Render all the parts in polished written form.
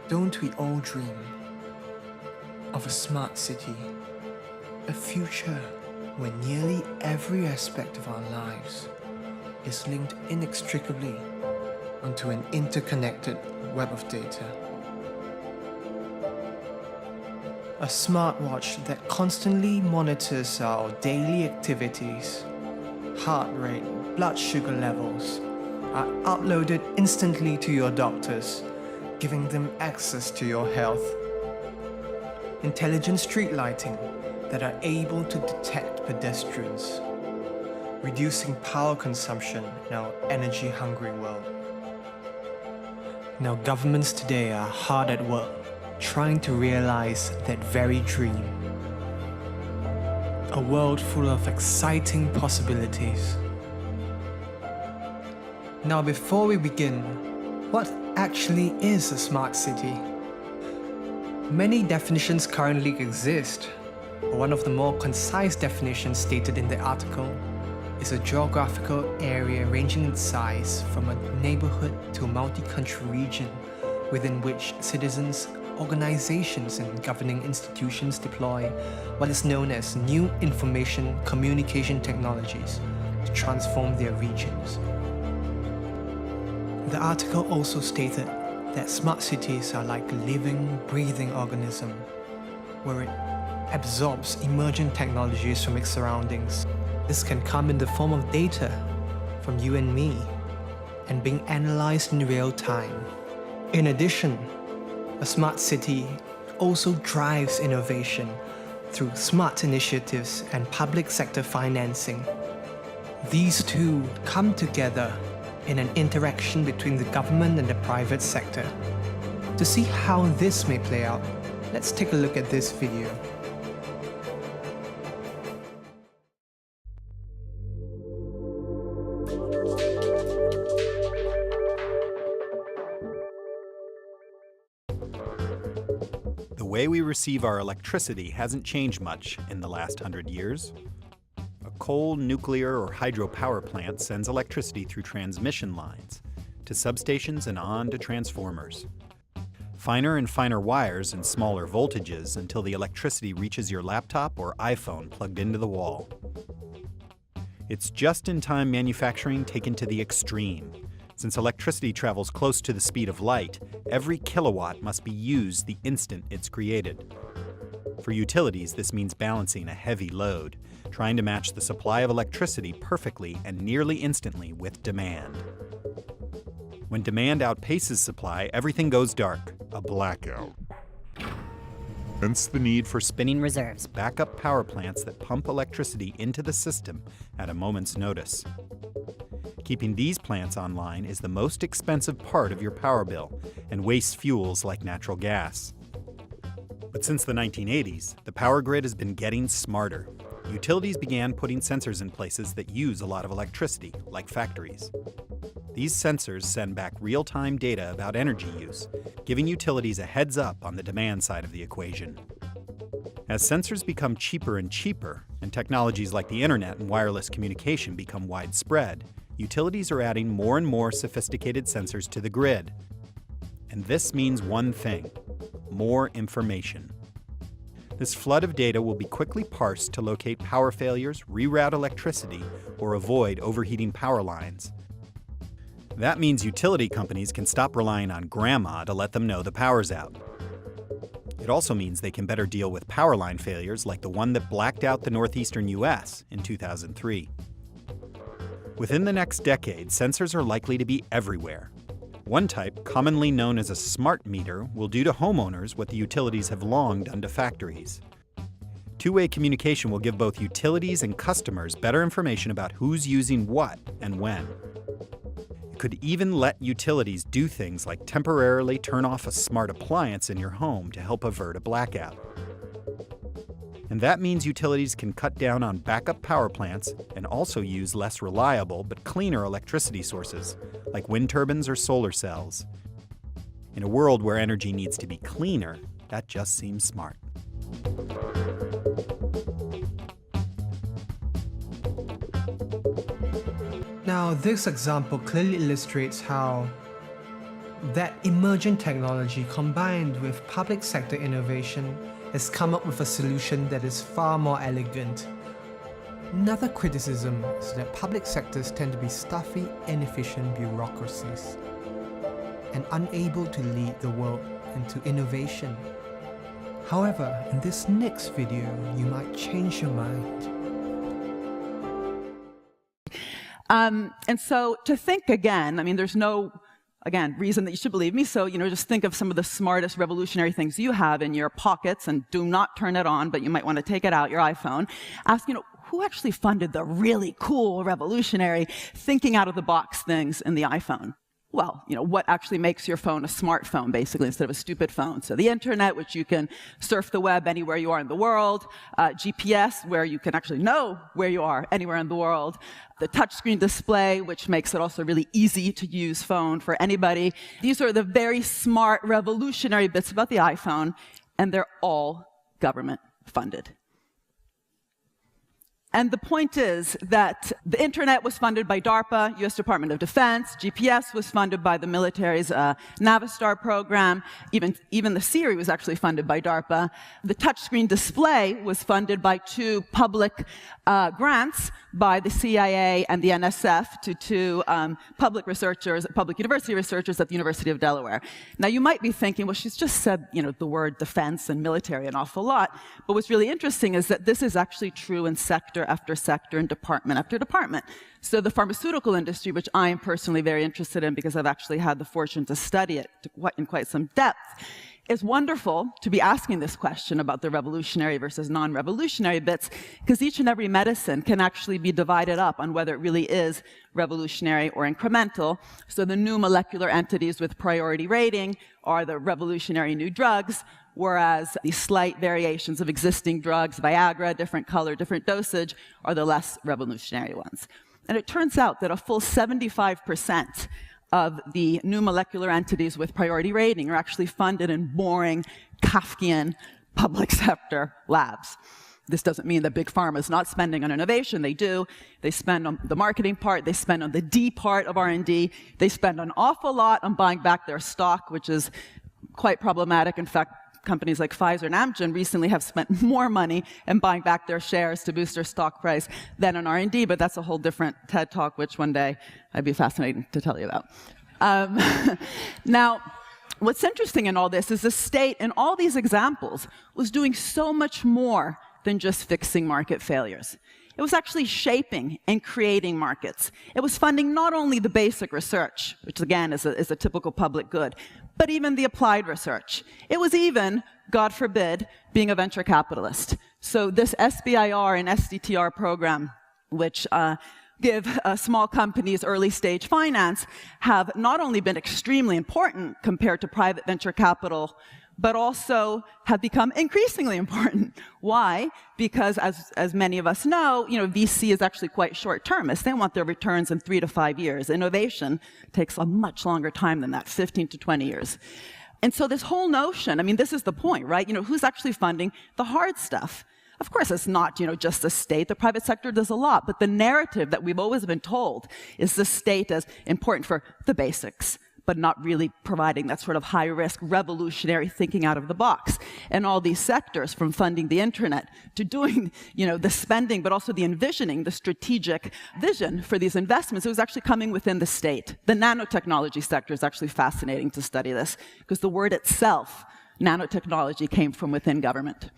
Don't we all dream of a smart city, a future where nearly every aspect of our lives is linked inextricably onto an interconnected web of data? A smartwatch that constantly monitors our daily activities, heart rate, blood sugar levels are uploaded instantly to your doctors, giving them access to your health. Intelligent street lighting that are able to detect pedestrians, reducing power consumption in our energy-hungry world. Now, governments today are hard at work trying to realize that very dream. A world full of exciting possibilities. Now, before we begin, what actually is a smart city? Many definitions currently exist, but one of the more concise definitions stated in the article is a geographical area ranging in size from a neighborhood to a multi-country region within which citizens, organizations, and governing institutions deploy what is known as new information communication technologies to transform their regions. The article also stated that smart cities are like a living, breathing organism, where it absorbs emerging technologies from its surroundings. This can come in the form of data from you and me, and being analyzed in real time. In addition, a smart city also drives innovation through smart initiatives and public sector financing. These two come together in an interaction between the government and the private sector. To see how this may play out, let's take a look at this video. The way we receive our electricity hasn't changed much in the last 100 years. A coal, nuclear, or hydropower plant sends electricity through transmission lines to substations and on to transformers. Finer and finer wires and smaller voltages until the electricity reaches your laptop or iPhone plugged into the wall. It's just-in-time manufacturing taken to the extreme. Since electricity travels close to the speed of light, every kilowatt must be used the instant it's created. For utilities, this means balancing a heavy load, trying to match the supply of electricity perfectly and nearly instantly with demand. When demand outpaces supply, everything goes dark, a blackout. Hence the need for spinning reserves, backup power plants that pump electricity into the system at a moment's notice. Keeping these plants online is the most expensive part of your power bill and wastes fuels like natural gas. But since the 1980s, the power grid has been getting smarter. Utilities began putting sensors in places that use a lot of electricity, like factories. These sensors send back real-time data about energy use, giving utilities a heads up on the demand side of the equation. As sensors become cheaper and cheaper, and technologies like the internet and wireless communication become widespread, utilities are adding more and more sophisticated sensors to the grid. And this means one thing: more information. This flood of data will be quickly parsed to locate power failures, reroute electricity, or avoid overheating power lines. That means utility companies can stop relying on grandma to let them know the power's out. It also means they can better deal with power line failures like the one that blacked out the northeastern US in 2003. Within the next decade, sensors are likely to be everywhere. One type, commonly known as a smart meter, will do to homeowners what the utilities have long done to factories. Two-way communication will give both utilities and customers better information about who's using what and when. It could even let utilities do things like temporarily turn off a smart appliance in your home to help avert a blackout. And that means utilities can cut down on backup power plants and also use less reliable but cleaner electricity sources, like wind turbines or solar cells. In a world where energy needs to be cleaner, that just seems smart. Now, this example clearly illustrates how That emergent technology combined with public sector innovation has come up with a solution that is far more elegant. Another criticism is that public sectors tend to be stuffy, inefficient bureaucracies and unable to lead the world into innovation. However, in this next video, you might change your mind. And so to think again, I mean, there's no, again, reason that you should believe me, so, just think of some of the smartest revolutionary things you have in your pockets, and do not turn it on, but you might want to take it out, your iPhone. Ask, who actually funded the really cool, revolutionary, thinking out of the box things in the iPhone? Well, what actually makes your phone a smartphone, basically, instead of a stupid phone? So the internet, which you can surf the web anywhere you are in the world, GPS, where you can actually know where you are anywhere in the world, the touchscreen display, which makes it also really easy to use phone for anybody. These are the very smart, revolutionary bits about the iPhone, and they're all government funded. And the point is that the internet was funded by DARPA, US Department of Defense. GPS was funded by the military's Navistar program. Even the Siri was actually funded by DARPA. The touchscreen display was funded by two public grants by the CIA and the NSF to two public university researchers at the University of Delaware. Now, you might be thinking, well, she's just said, the word defense and military an awful lot. But what's really interesting is that this is actually true in sector after sector and department after department. So the pharmaceutical industry, which I am personally very interested in because I've actually had the fortune to study it in quite some depth, is wonderful to be asking this question about the revolutionary versus non-revolutionary bits, because each and every medicine can actually be divided up on whether it really is revolutionary or incremental. So the new molecular entities with priority rating are the revolutionary new drugs, whereas the slight variations of existing drugs, Viagra, different color, different dosage, are the less revolutionary ones. And it turns out that a full 75% of the new molecular entities with priority rating are actually funded in boring, Kafkian public sector labs. This doesn't mean that Big Pharma is not spending on innovation. They do. They spend on the marketing part. They spend on the D part of R&D. They spend an awful lot on buying back their stock, which is quite problematic. In fact, companies like Pfizer and Amgen recently have spent more money in buying back their shares to boost their stock price than on R&D, but that's a whole different TED Talk, which one day I'd be fascinated to tell you about. Now, what's interesting in all this is the state, in all these examples, was doing so much more than just fixing market failures. It was actually shaping and creating markets. It was funding not only the basic research, which again is a typical public good, but even the applied research. It was even, God forbid, being a venture capitalist. So this SBIR and SDTR program, which give small companies early stage finance, have not only been extremely important compared to private venture capital, but also have become increasingly important. Why? Because as many of us know, VC is actually quite short-termist. They want their returns in 3 to 5 years. Innovation takes a much longer time than that, 15 to 20 years. And so this whole notion, I mean, this is the point, right? Who's actually funding the hard stuff? Of course, it's not, just the state. The private sector does a lot. But the narrative that we've always been told is the state as important for the basics, but not really providing that sort of high-risk, revolutionary thinking out of the box. And all these sectors, from funding the internet to doing, the spending, but also the envisioning, the strategic vision for these investments, it was actually coming within the state. The nanotechnology sector is actually fascinating to study this, because the word itself, nanotechnology, came from within government.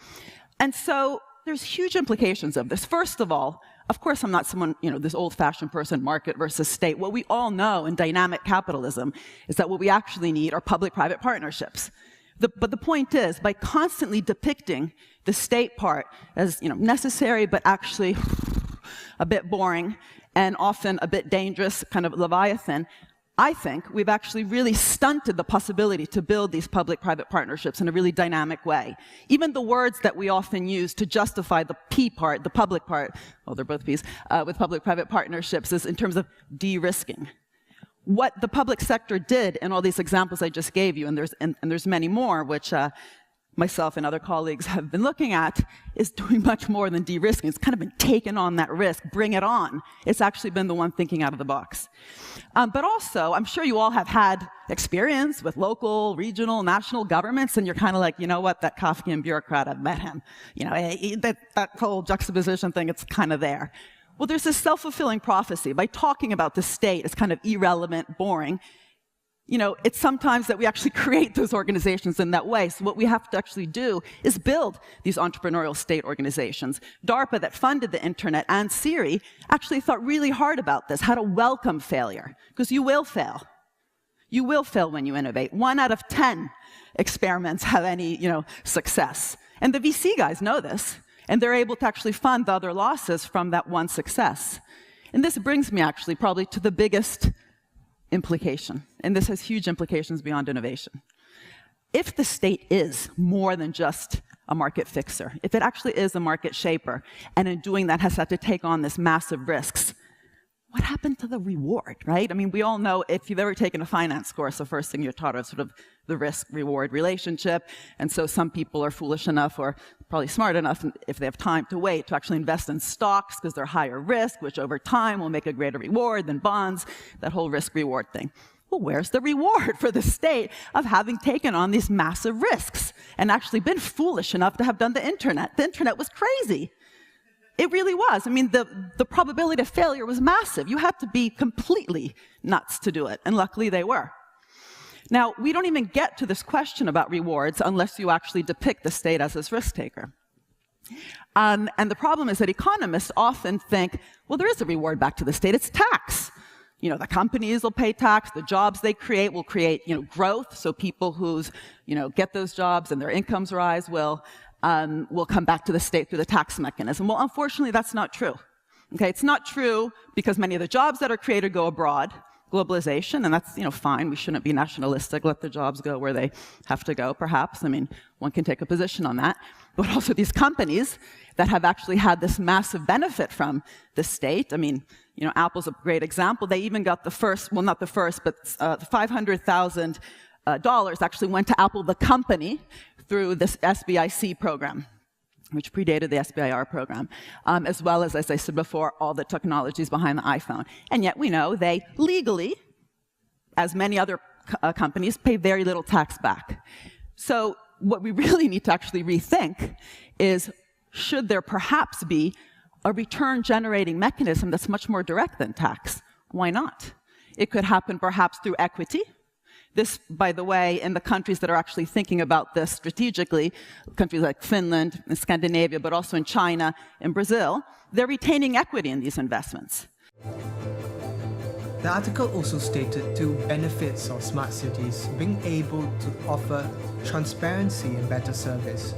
And so there's huge implications of this. First of all, of course, I'm not someone, this old-fashioned person, market versus state. What we all know in dynamic capitalism is that what we actually need are public-private partnerships. But the point is, by constantly depicting the state part as, necessary, but actually a bit boring and often a bit dangerous, kind of Leviathan, I think we've actually really stunted the possibility to build these public-private partnerships in a really dynamic way. Even the words that we often use to justify the P part, the public part, well, they're both Ps, with public-private partnerships is in terms of de-risking. What the public sector did in all these examples I just gave you, and there's many more, which myself and other colleagues have been looking at is doing much more than de-risking. It's kind of been taken on that risk, bring it on. It's actually been the one thinking out of the box. But also, I'm sure you all have had experience with local, regional, national governments, and you're kind of like, you know what, that Kafkian bureaucrat, I've met him. You know, that whole juxtaposition thing, it's kind of there. Well, there's this self-fulfilling prophecy. By talking about the state as kind of irrelevant, boring, you know, it's sometimes that we actually create those organizations in that way. So what we have to actually do is build these entrepreneurial state organizations. DARPA, that funded the internet, and Siri actually thought really hard about this, how to welcome failure, because you will fail. You will fail when you innovate. 1 out of 10 experiments have any, success. And the VC guys know this, and they're able to actually fund the other losses from that one success. And this brings me actually probably to the biggest implication, and this has huge implications beyond innovation. If the state is more than just a market fixer, if it actually is a market shaper, and in doing that has had to take on this massive risks, what happened to the reward, right? I mean, we all know if you've ever taken a finance course, the first thing you're taught is sort of the risk-reward relationship, and so some people are foolish enough or probably smart enough, if they have time to wait, to actually invest in stocks because they're higher risk, which over time will make a greater reward than bonds, that whole risk-reward thing. Well, where's the reward for the state of having taken on these massive risks and actually been foolish enough to have done the internet? The internet was crazy. It really was. I mean, the probability of failure was massive. You had to be completely nuts to do it, and luckily they were. Now, we don't even get to this question about rewards unless you actually depict the state as this risk taker. And the problem is that economists often think, well, there is a reward back to the state. It's tax. The companies will pay tax. The jobs they create will create, growth. So people who's, get those jobs and their incomes rise will come back to the state through the tax mechanism. Well, unfortunately, that's not true. Okay, it's not true because many of the jobs that are created go abroad. Globalization, and that's fine. We shouldn't be nationalistic. Let the jobs go where they have to go, perhaps. I mean, one can take a position on that. But also these companies that have actually had this massive benefit from the state. I mean, Apple's a great example. They even got the first, well, not the first, but $500,000 actually went to Apple, the company, through this SBIC program, which predated the SBIR program, as well as I said before, all the technologies behind the iPhone. And yet we know they legally, as many other companies, pay very little tax back. So what we really need to actually rethink is, should there perhaps be a return-generating mechanism that's much more direct than tax? Why not? It could happen perhaps through equity. This, by the way, in the countries that are actually thinking about this strategically, countries like Finland and Scandinavia, but also in China and Brazil, they're retaining equity in these investments. The article also stated two benefits of smart cities being able to offer transparency and better service.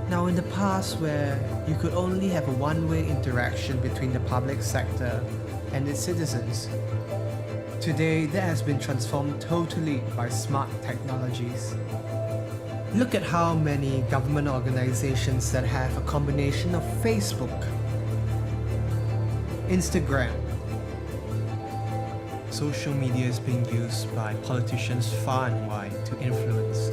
Now, in the past, where you could only have a one-way interaction between the public sector and its citizens, today, that has been transformed totally by smart technologies. Look at how many government organizations that have a combination of Facebook, Instagram. Social media is being used by politicians far and wide to influence.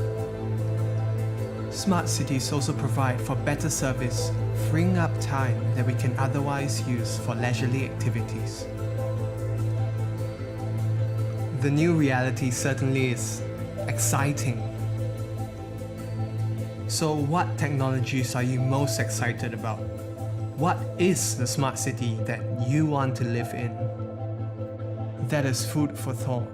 Smart cities also provide for better service, freeing up time that we can otherwise use for leisurely activities. The new reality certainly is exciting. So what technologies are you most excited about? What is the smart city that you want to live in? That is food for thought.